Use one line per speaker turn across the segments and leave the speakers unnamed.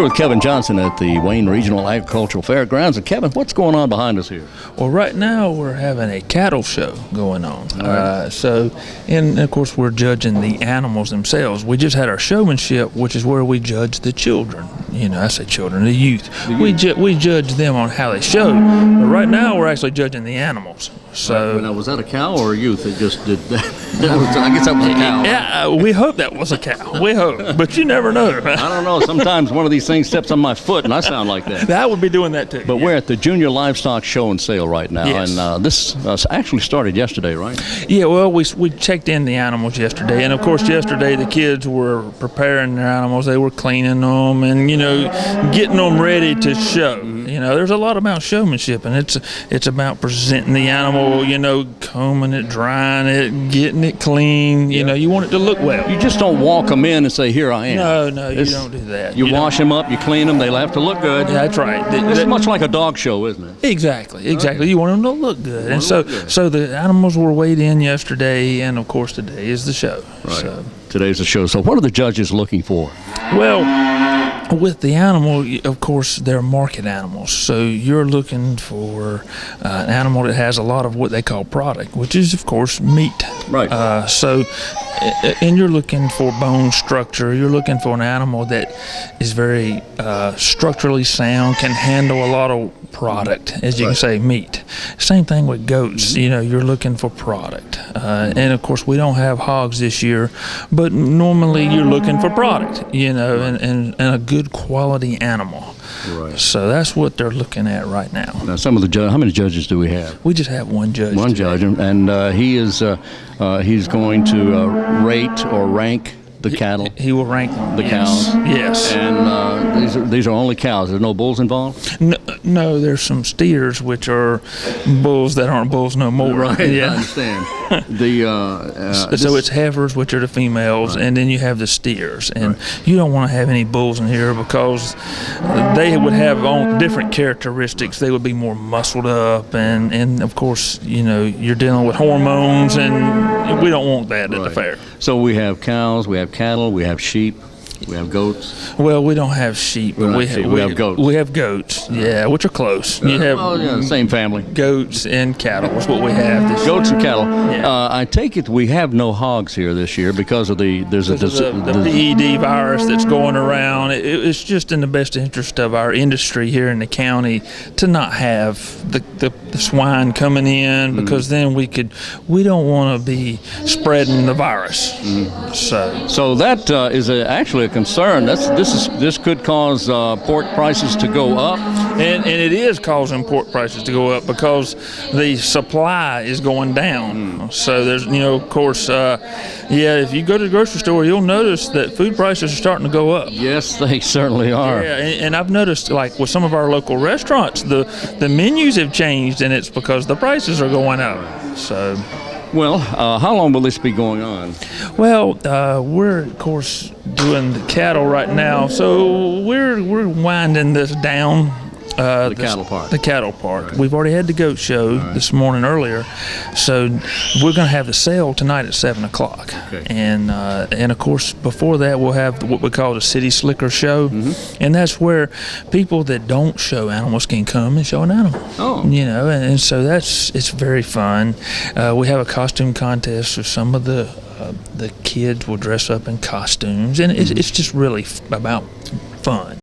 here with Kevin Johnson at the Wayne Regional Agricultural Fairgrounds. And Kevin, what's going on behind us here?
Well, right now we're having a cattle show going on. And of course we're judging the animals themselves. We just had our showmanship, which is where we judge the children. You know, I say children, the youth. We judge them on how they show. But right now we're actually judging the animals. So
now, was that a cow or a youth that just did that? I guess that was a cow.
Yeah, we hope that was a cow. We hope, but you never know.
I don't know. Sometimes one of these things steps on my foot, and I sound like that.
That would be doing that too.
But we're at the Junior Livestock Show and Sale right now,
yes.
And this actually started yesterday, right?
Yeah. Well, we checked in the animals yesterday, and of course yesterday the kids were preparing their animals. They were cleaning them and getting them ready to show. You know, there's a lot about showmanship, and it's about presenting the animal. Combing it, drying it, getting it clean. You want it to look well.
You just don't walk them in and say, "Here I am."
No, you don't do that.
You wash them up, you clean them, they have to look good.
Yeah, that's right.
It's much like a dog show, isn't it?
Exactly. You want them to look good. And so the animals were weighed in yesterday, and of course today is the show.
Right.
So.
Today's the show. So what are the judges looking for?
Well, with the animal, of course, they're market animals. So you're looking for an animal that has a lot of what they call product, which is, of course, meat.
Right.
And you're looking for bone structure. You're looking for an animal that is very structurally sound, can handle a lot of product, as you can say, meat. Same thing with goats. You're looking for product. And, of course, we don't have hogs this year, but normally you're looking for product, and a good quality animal.
Right.
So that's what they're looking at right now.
Now, how many judges do we have?
We just have one judge.
One
today.
judge, and he's going to rate or rank the cattle.
He will rank them.
The cows.
Yes.
And these are only cows. There's no bulls involved?
No, there's some steers, which are bulls that aren't bulls no more.
Right,
yeah.
I understand.
So it's heifers, which are the females, right. And then you have the steers. And you don't want to have any bulls in here because they would have different characteristics. They would be more muscled up, and of course, you're dealing with hormones, and we don't want that at the fair.
So we have cows, we have cattle, we have sheep, we have goats.
Well, we don't have sheep, but we
have goats.
We have goats, which are close. You have
same family.
Goats and cattle is what we have this
Goats
year.
and cattle.
Yeah.
I take it we have no hogs here this year because of the
PED virus that's going around. It's just in the best interest of our industry here in the county to not have the swine coming in, because then we don't want to be spreading the virus.
So that is actually a concern. This could cause pork prices to go up,
and it is causing pork prices to go up because the supply is going down. So there's of course if you go to the grocery store, you'll notice that food prices are starting to go up.
Yes, they certainly are.
Yeah, and I've noticed, like with some of our local restaurants, the menus have changed, and it's because the prices are going up. So.
Well, how long will this be going on?
Well, we're of course doing the cattle right now, so we're winding this down.
The cattle part.
The cattle part.
Right.
We've already had the goat show this morning earlier, so we're going to have the sale tonight at 7 o'clock.
Okay.
And of course before that we'll have what we call the City Slicker Show, and that's where people that don't show animals can come and show an animal.
Oh.
And so it's very fun. We have a costume contest, so some of the kids will dress up in costumes, and it's just really about fun.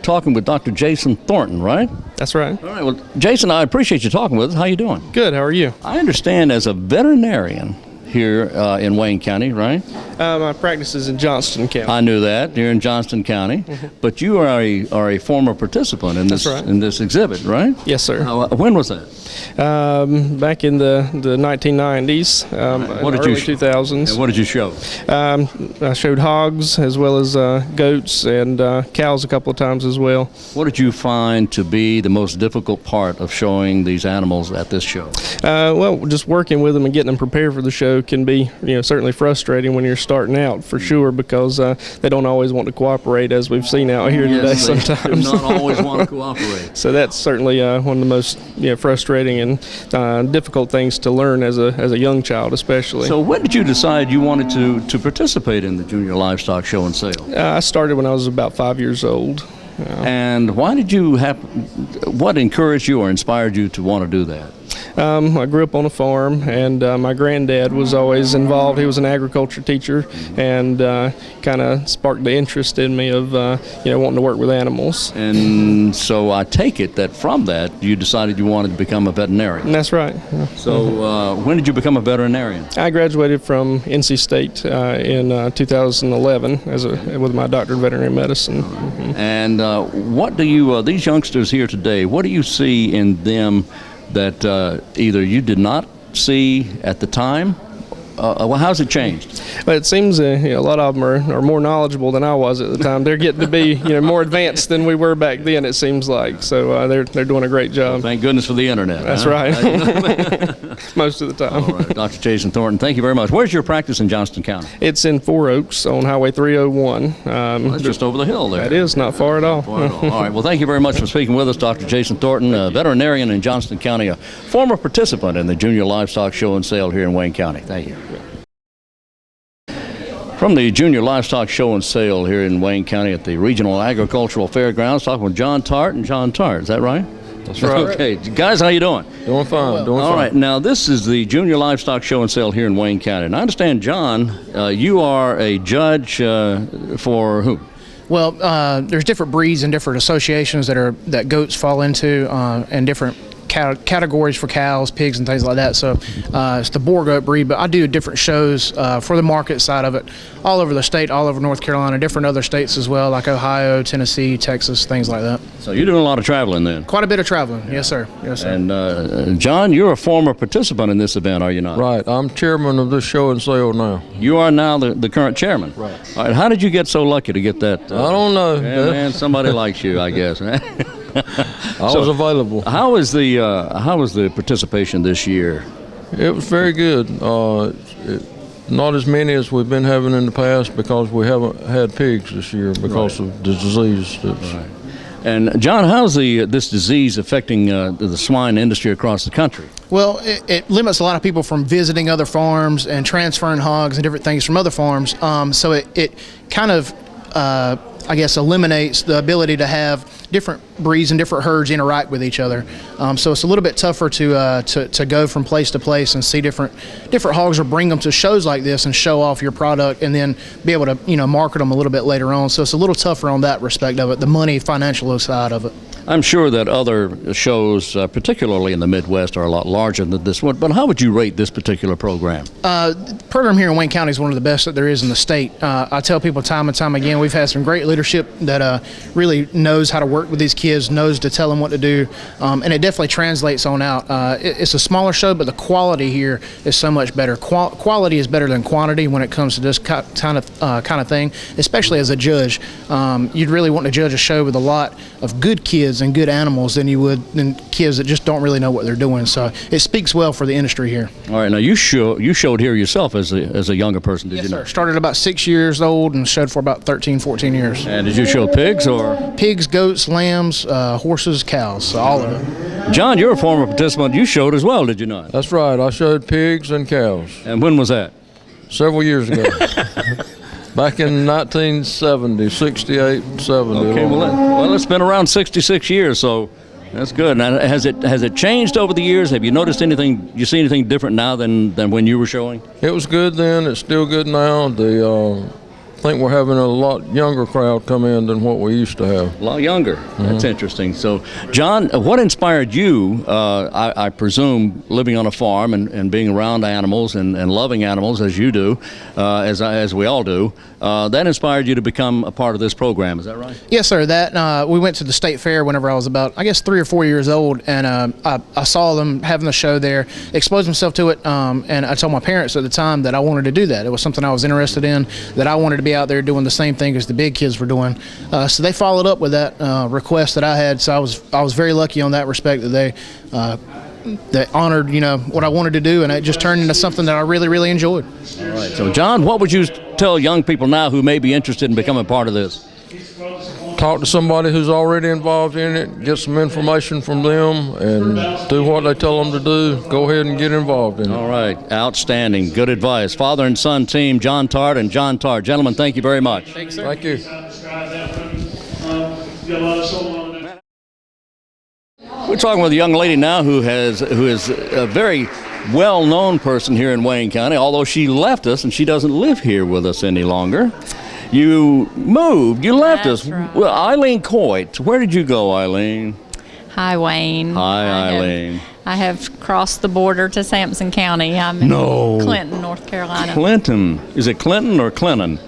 Talking with Dr. Jason Thornton, right?
That's right.
All right. Well, Jason, I appreciate you talking with us. How you doing?
Good. How are you?
I understand as a veterinarian here in Wayne County, right?
My practice is in Johnston County.
I knew that. You're in Johnston County, but you are a former participant in this in this exhibit, right?
Yes, sir.
When was that?
Back in the 1990s, early 2000s.
And what did you show?
I showed hogs as well as goats and cows a couple of times as well.
What did you find to be the most difficult part of showing these animals at this show?
Well, just working with them and getting them prepared for the show. can be, certainly frustrating when you're starting out, for sure, because they don't always want to cooperate, as we've seen out here today
Yes, they
sometimes.
do not always want to cooperate.
So that's certainly one of the most frustrating and difficult things to learn as a young child, especially.
So when did you decide you wanted to participate in the Junior Livestock Show and Sale?
I started when I was about 5 years old.
And why did you what encouraged you or inspired you to want to do that?
I grew up on a farm, and my granddad was always involved. He was an agriculture teacher, and kind of sparked the interest in me of wanting to work with animals.
And so I take it that from that you decided you wanted to become a veterinarian.
And that's right.
So when did you become a veterinarian?
I graduated from NC State in 2011 with my doctorate of veterinary medicine.
And what do you these youngsters here today, what do you see in them that either you did not see at the time? Well, how's it changed?
But it seems a lot of them are more knowledgeable than I was at the time. They're getting to be more advanced than we were back then, it seems like. So they're doing a great job.
Thank goodness for the internet.
That's right. Most of the time.
All right, Dr. Jason Thornton, thank you very much. Where's your practice in Johnston County?
It's in Four Oaks on Highway 301.
That's just over the hill there.
That is not far at all.
All right, well, thank you very much for speaking with us, Dr. Jason Thornton, a veterinarian in Johnston County, a former participant in the Junior Livestock Show and Sale here in Wayne County. Thank you. From the Junior Livestock Show and Sale here in Wayne County at the Regional Agricultural Fairgrounds, talking with John Tart and John Tart. Is that right?
That's right.
Okay, guys, how you doing?
Doing fine.
All right, now this is the Junior Livestock Show and Sale here in Wayne County. And I understand, John, you are a judge for who?
Well, there's different breeds and different associations that goats fall into, and different categories for cows, pigs, and things like that. So it's the boar goat breed, but I do different shows for the market side of it all over the state, all over North Carolina, different other states as well, like Ohio, Tennessee, Texas, things like that.
So you're doing a lot of traveling then?
Quite a bit of traveling, yes sir. Yes, sir.
And John, you're a former participant in this event, are you not?
Right. I'm chairman of this show and sale now.
You are now the current chairman?
Right.
All right, how did you get so lucky to get that?
I don't know.
Yeah, man, somebody likes you, I guess.
I was available.
How was the participation this year?
It was very good. Not as many as we've been having in the past because we haven't had pigs this year because of the disease.
Right. And John, how's this disease affecting the swine industry across the country?
Well, it limits a lot of people from visiting other farms and transferring hogs and different things from other farms. So it kind of, I guess, eliminates the ability to have different breeds and different herds interact with each other. So it's a little bit tougher to go from place to place and see different hogs, or bring them to shows like this and show off your product, and then be able to market them a little bit later on. So it's a little tougher on that respect of it, the money financial side of it.
I'm sure that other shows, particularly in the Midwest, are a lot larger than this one, but how would you rate this particular program?
The program here in Wayne County is one of the best that there is in the state. I tell people time and time again, we've had some great leadership that really knows how to work with these kids, knows to tell them what to do, and it definitely translates on out. It's a smaller show, but the quality here is so much better. Quality is better than quantity when it comes to this kind of thing, especially as a judge. You'd really want to judge a show with a lot of good kids and good animals than you would than kids that just don't really know what they're doing. So it speaks well for the industry here.
All right, now you showed here yourself as a younger person, did
Yes,
you
sir.
not?
Started about 6 years old and showed for about 13, 14 years.
And did you show pigs or?
Pigs, goats, lambs, horses, cows, so all of it.
John, you're a former participant. You showed as well, did you not?
That's right. I showed pigs and cows
And when was that?
several years ago. Back in 1970, 68, 70.
Okay, well, it's been around 66 years, so that's good. Now, has it changed over the years? Have you noticed anything? You see anything different now than when you were showing?
It was good then. It's still good now. I think we're having a lot younger crowd come in than what we used to have.
A lot younger. That's interesting. So, John, what inspired you, I presume, living on a farm and being around animals and loving animals as you do, as we all do, that inspired you to become a part of this program, is that right?
Yes, sir. We went to the state fair whenever I was about, I guess, 3 or 4 years old, and I saw them having the show there, exposed myself to it, and I told my parents at the time that I wanted to do that. It was something I was interested in, that I wanted to be out there doing the same thing as the big kids were doing. So they followed up with that request that I had. So I was very lucky on that respect that they that honored, what I wanted to do, and it just turned into something that I really, really enjoyed.
All right. So, John, what would you tell young people now who may be interested in becoming part of this?
Talk to somebody who's already involved in it, get some information from them, and do what they tell them to do. Go ahead and get involved in it.
All right. Outstanding. Good advice. Father and son team, John Tart and John Tart. Gentlemen, thank you very much.
Thanks, sir.
Thank you.
We're talking with a young lady now who is a very well-known person here in Wayne County, although she left us and she doesn't live here with us any longer. You moved. You left us.
Right.
Well, Eileen Coy. Where did you go, Eileen?
Hi, Wayne.
Hi, Eileen.
I have crossed the border to Sampson County. I'm in Clinton, North Carolina.
Clinton. Is it Clinton or Clinton?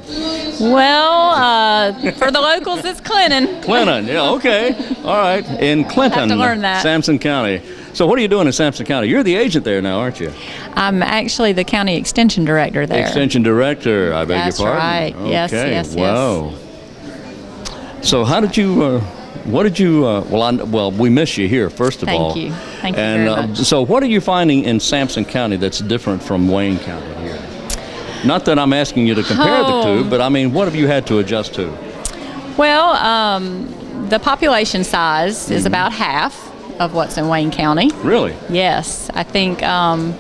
Well, for the locals, it's Clinton.
Clinton. Yeah, okay. All right. In Clinton,
Have to learn that.
Sampson County. So what are you doing in Sampson County? You're the agent there now, aren't you?
I'm actually the county extension director there.
Extension director, I beg
That's
your pardon.
right.
Okay.
Yes.
Wow. So how did you, what did you, well, we miss you here, first of all.
Thank you. Thank you
and,
very much.
So what are you finding in Sampson County that's different from Wayne County here? Not that I'm asking you to compare the two, but I mean, what have you had to adjust to?
Well, the population size is about half of what's in Wayne County.
Really?
Yes, I think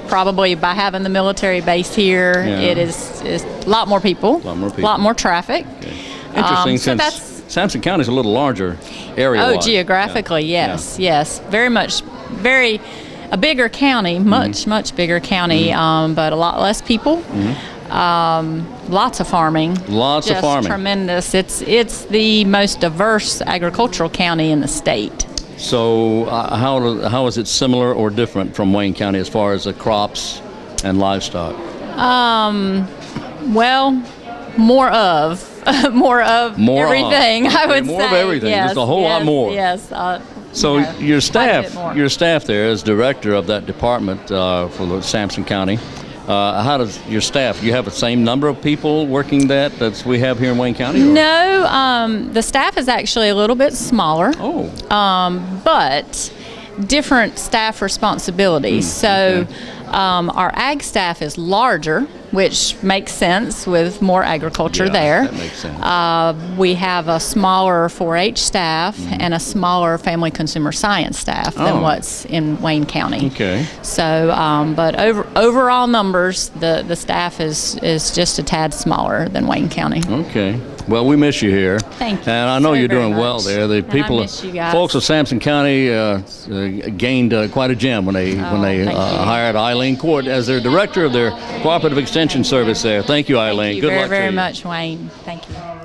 probably by having the military base here, it is a lot more people, a lot more traffic.
Okay. Interesting,
so
since Sampson County is a little larger area.
Oh, geographically, yes. Very much, a bigger county, much bigger county, but a lot less people. Lots of farming.
Lots of farming.
Tremendous. It's the most diverse agricultural county in the state.
So how is it similar or different from Wayne County as far as the crops and livestock?
Well, more of everything. I would
more
say.
of everything.
Yes,
Just a whole lot more.
Yes.
So your staff there as director of that department for the Sampson County. How does your staff? You have the same number of people working that as we have here in Wayne County? Or?
No, the staff is actually a little bit smaller.
Oh.
But different staff responsibilities. Our ag staff is larger, which makes sense with more agriculture there.
That makes sense.
We have a smaller 4-H staff and a smaller family consumer science staff than what's in Wayne County.
Okay.
So, but overall numbers, the staff is just a tad smaller than Wayne County.
Okay. Well, we miss you here.
Thank you.
And I know
so
you're
very
doing
much.
well there. The people,
I miss you guys.
folks of Sampson County gained quite a gem when they
thank you.
hired Eileen Coy as their director of their cooperative extension service there. Thank you, Eileen.
Thank you
Good
very,
luck to
very
you.
much, Wayne. Thank you.
A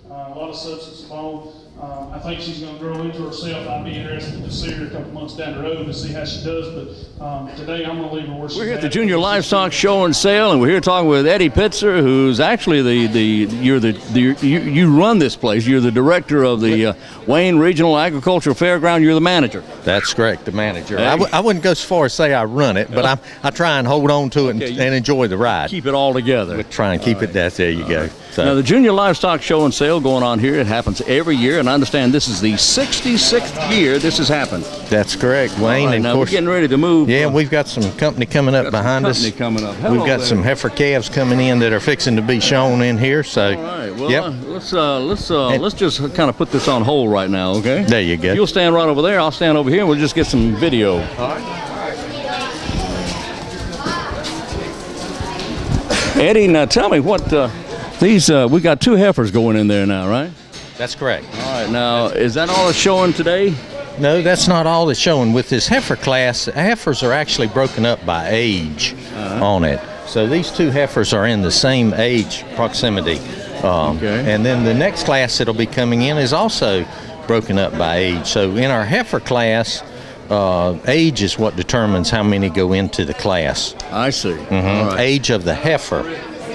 lot of substance involved. I think she's going to grow into herself. I'd be interested to see her a couple months down the road to see how she does. But today I'm going to leave her where she's
We're here at the Junior Livestock Show and Sale, and we're here talking with Eddie Pitzer, who's actually you run this place. You're the director of the Wayne Regional Agricultural Fairground. You're the manager.
That's correct, the manager.
Hey.
I wouldn't go so far as say I run it, but I try and hold on to it and enjoy the ride.
Keep it all together.
But try and keep it. There you go. So.
Now, the Junior Livestock Show and Sale going on here, it happens every year, and I understand this is the 66th year this has happened.
That's correct, Wayne.
Right,
and
now
of course,
we're getting ready to move.
Yeah, we've got some company coming up behind us.
Coming up.
We've got some heifer calves coming in that are fixing to be shown in here. So,
all right. Well, let's just kind of put this on hold right now, okay?
There you go.
You'll stand right over there. I'll stand over here, and we'll just get some video. All right. Eddie, now tell me what these. We got 2 heifers going in there now, right?
That's correct.
All right. Now, is that all it's showing today?
No, that's not all it's showing. With this heifer class, heifers are actually broken up by age on it. So these 2 heifers are in the same age proximity. And then the next class that'll be coming in is also broken up by age. So in our heifer class, age is what determines how many go into the class.
I see.
Mm-hmm.
All right.
Age of the heifer.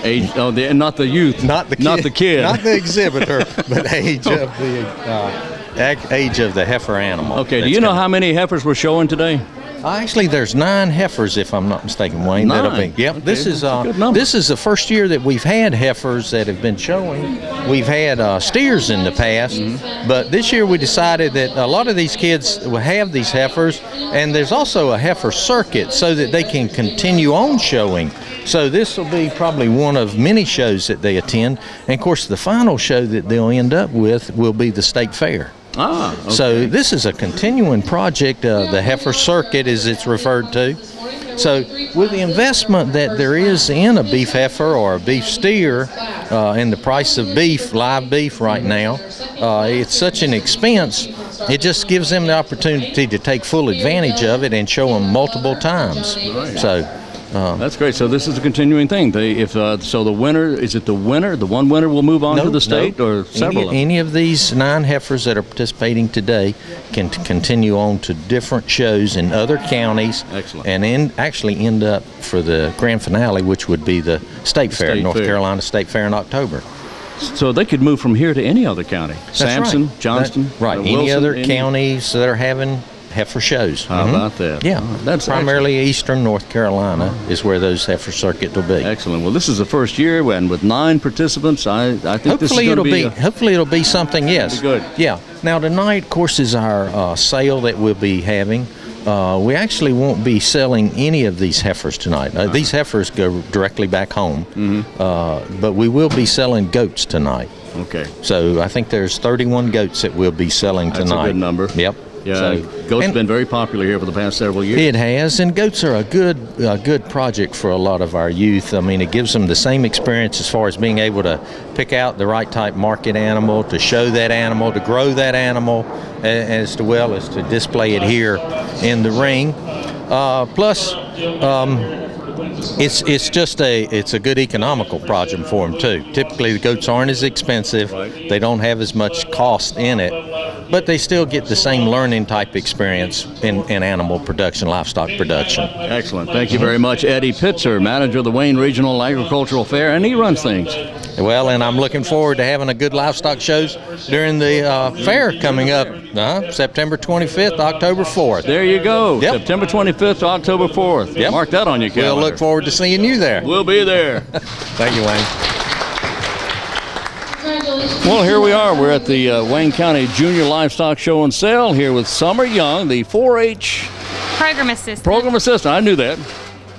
Age, not the youth.
Not the kid.
Not the kid.
Not the exhibitor, but age of the age of the heifer animal.
Okay. Do you know how many heifers we're showing today?
Actually, there's 9 heifers, if I'm not mistaken, Wayne.
9?
That'll be. Yep.
Okay,
This is
that's a good number.
this is the first year that we've had heifers that have been showing. We've had steers in the past, but this year we decided that a lot of these kids will have these heifers, and there's also a heifer circuit so that they can continue on showing. So this will be probably one of many shows that they attend, and of course the final show that they'll end up with will be the state fair.
Ah, okay.
So this is a continuing project, the heifer circuit as it's referred to. So with the investment that there is in a beef heifer or a beef steer, and the price of beef, live beef right now, it's such an expense, it just gives them the opportunity to take full advantage of it and show them multiple times. So.
That's great. So this is a continuing thing. So the winner, is it the winner? The one winner will move on to the state, or several of them?
Any of these 9 heifers that are participating today can continue on to different shows in other counties.
Excellent.
And actually end up for the grand finale, which would be the state fair,
State
North
Fair.
Carolina State Fair in October.
So they could move from here to any other county. Sampson,
right.
Johnston,
Right. Any
Wilson,
other counties that are having heifer shows.
How about that?
Yeah,
That's
primarily eastern North Carolina is where those heifer circuit will be.
excellent. Well, this is the first year, and with 9 participants, I think this is
Hopefully
going to
it'll
be.
be. Hopefully it'll be something. Yes.
Be good.
Yeah. Now tonight, of course, is our sale that we'll be having. We actually won't be selling any of these heifers tonight. These heifers go directly back home, but we will be selling goats tonight.
Okay.
So I think there's 31 goats that we'll be selling
That's
tonight.
a good number.
Yep.
Yeah,
So-
goats have
and-
been very popular here for the past several years.
It has, and goats are a good project for a lot of our youth. I mean, it gives them the same experience as far as being able to pick out the right type market animal, to show that animal, to grow that animal, as well as to display it here in the ring. Plus, it's a good economical project for them too. Typically, the goats aren't as expensive; they don't have as much cost in it, but they still get the same learning type experience in animal production, livestock production.
Excellent. Thank you very much, Eddie Pitzer, manager of the Wayne Regional Agricultural Fair, and he runs things.
Well, and I'm looking forward to having a good livestock shows during the fair coming up, September 25th, October 4th.
There you go.
Yep.
September 25th to October 4th.
Yep.
Mark that on your calendar.
We'll look forward to seeing you there.
We'll be there.
Thank you, Wayne.
Well, here we are. We're at the Wayne County Junior Livestock Show and Sale here with Summer Young, the 4-H
Program assistant.
program assistant. I knew that.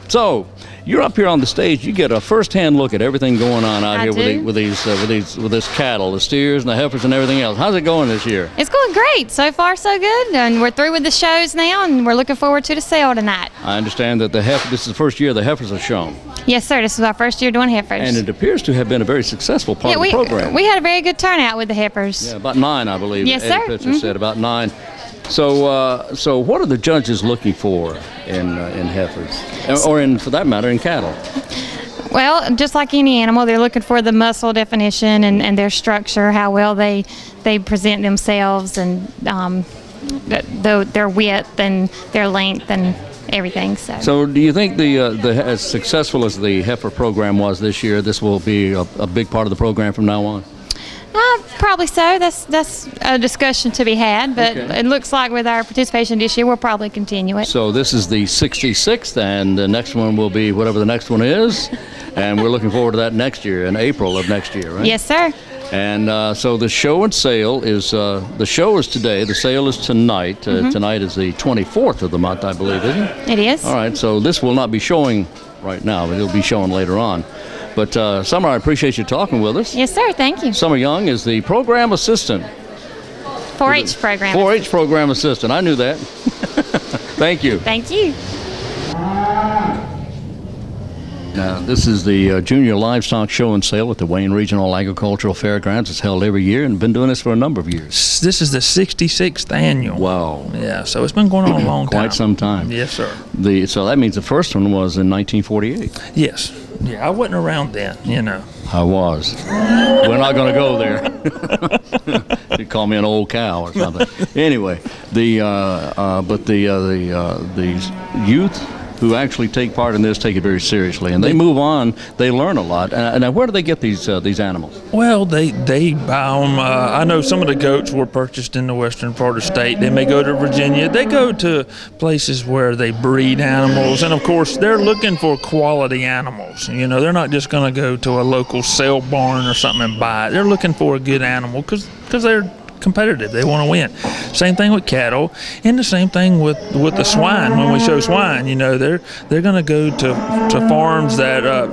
So, you're up here on the stage. You get a first-hand look at everything going on out
I
here
do.
with this cattle, the steers and the heifers and everything else. How's it going this year?
It's going great. So far, so good. And we're through with the shows now, and we're looking forward to the sale tonight.
I understand that this is the first year the heifers are shown,
Yes, sir. This is our first year doing heifers.
and it appears to have been a very successful part of
we,
the program.
we had a very good turnout with the heifers.
Yeah, about 9, I believe.
Yes,
Eddie
sir.
Pitzer said about 9. So what are the judges looking for in heifers, or for that matter, in cattle?
Well, just like any animal, they're looking for the muscle definition and their structure, how well they present themselves, and their width and their length and everything.
So do you think as successful as the heifer program was this year, this will be a big part of the program from now on?
Probably so. That's a discussion to be had, but
Okay.
it looks like with our participation this year, we'll probably continue it.
So this is the 66th, and the next one will be whatever the next one is, and we're looking forward to that next year, in April of next year, right?
Yes, sir.
And so the show and sale is, the show is today, the sale is tonight. Tonight is the 24th of the month, I believe, isn't it?
It is.
All right, so this will not be showing right now, but it'll be showing later on. But Summer, I appreciate you talking with us.
Yes, sir. Thank you.
Summer Young is the program assistant.
4-H program.
4-H program assistant. I knew that. Thank you.
Thank you.
This is the Junior Livestock Show and Sale at the Wayne Regional Agricultural Fairgrounds. It's held every year and been doing this for a number of years.
This is the 66th annual.
Wow.
Yeah, so it's been going on a long time.
Quite some time.
Yes, sir.
So that means the first one was in 1948.
Yes. Yeah, I wasn't around then,
I was. We're not going to go there. You'd call me an old cow or something. Anyway, the youth who actually take part in this take it very seriously, and they move on. They learn a lot. Now, where do they get these animals?
Well, they buy them. I know some of the goats were purchased in the western part of the state. They may go to Virginia. They go to places where they breed animals, and of course, they're looking for quality animals. You know, they're not just going to go to a local sale barn or something and buy it. They're looking for a good animal because they're competitive. They want to win. Same thing with cattle, and the same thing with the swine. When we show swine, you know, they're going to go to farms that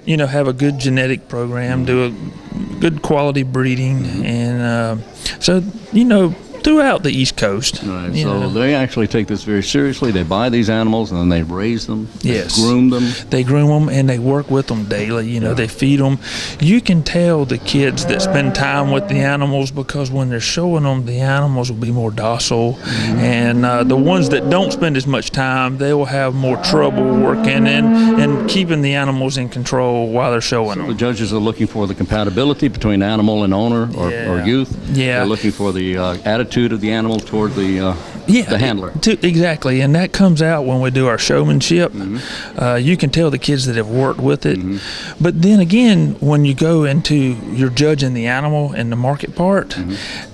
you know, have a good genetic program, do a good quality breeding, and so, you know, throughout the East Coast.
Right. So they actually take this very seriously. They buy these animals and then they raise them.
Yes.
They groom them.
They groom them and they work with them daily. You know, they feed them. You can tell the kids that spend time with the animals because when they're showing them, the animals will be more docile. And the ones that don't spend as much time, they will have more trouble working and keeping the animals in control while they're showing them.
The judges are looking for the compatibility between animal and owner or youth.
Yeah.
They're looking for the attitude of the animal toward the handler.
Exactly, and that comes out when we do our showmanship. You can tell the kids that have worked with it. But then again, when you go into you're judging the animal and the market part,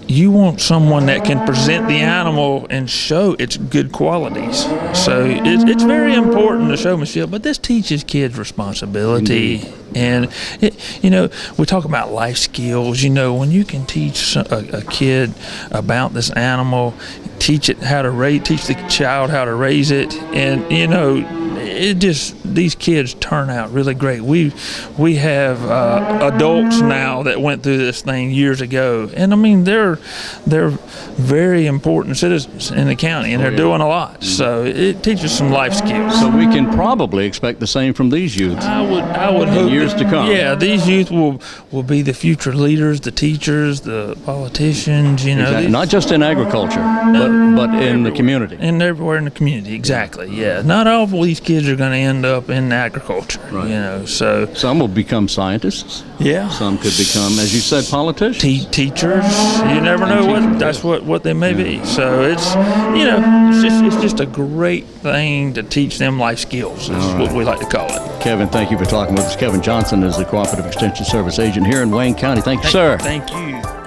you want someone that can present the animal and show its good qualities. So it's very important, the showmanship, but this teaches kids responsibility. And, you know, we talk about life skills. You know, when you can teach a kid about this animal, teach the child how to raise it, and, you know, these kids turn out really great. We have adults now that went through this thing years ago, and I mean they're very important citizens in the county, and they're doing a lot. So it teaches some life skills.
So we can probably expect the same from these youth.
I would hope
in years to come.
Yeah, these youth will be the future leaders, the teachers, the politicians. You know,
exactly. Not just in agriculture, but in the community.
And everywhere in the community, exactly. Yeah, not all of these kids are going to end up in agriculture.
Right.
You know, so
some will become scientists.
Yeah.
Some could become, as you said, politicians.
Teachers. You never know what they may be. So it's, you know, it's just a great thing to teach them life skills. Is what we like to call it.
Kevin, thank you for talking with us. Kevin Johnson is the Cooperative Extension Service Agent here in Wayne County. Thank you, sir.
Thank you.